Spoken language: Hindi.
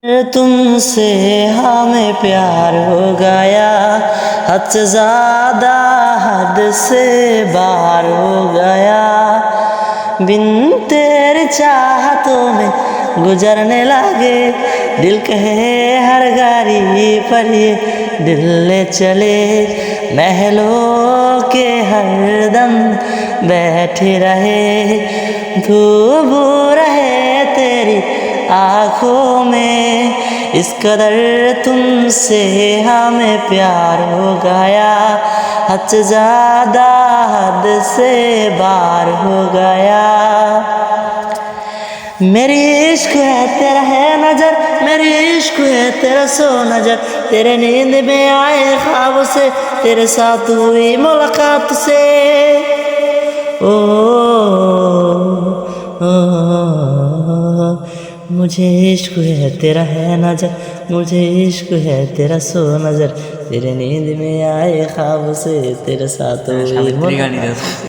तुमसे हमें प्यार हो गया, हद से ज़्यादा हद से बार हो गया। बिन तेरी चाहतों में गुजरने लगे, दिल कहे हर गाड़ी पर ये दिल ले चले। महलों के हर दम बैठे रहे, धूप रहे तेरी आँखों में। इस कदर तुमसे हमें प्यार हो गया, हद से ज़्यादा हद से बार हो गया। मेरी इश्क है तेरा है नजर, मेरी इश्क है तेरा सो नजर। तेरे नींद में आए ख्वाब से, तेरे साथ हुई मुलाकात से। मुझे इश्क है तेरा है नजर, मुझे इश्क है तेरा सो नजर। तेरे नींद में आए ख्वाब से, तेरे साथ हुई मुलाकात।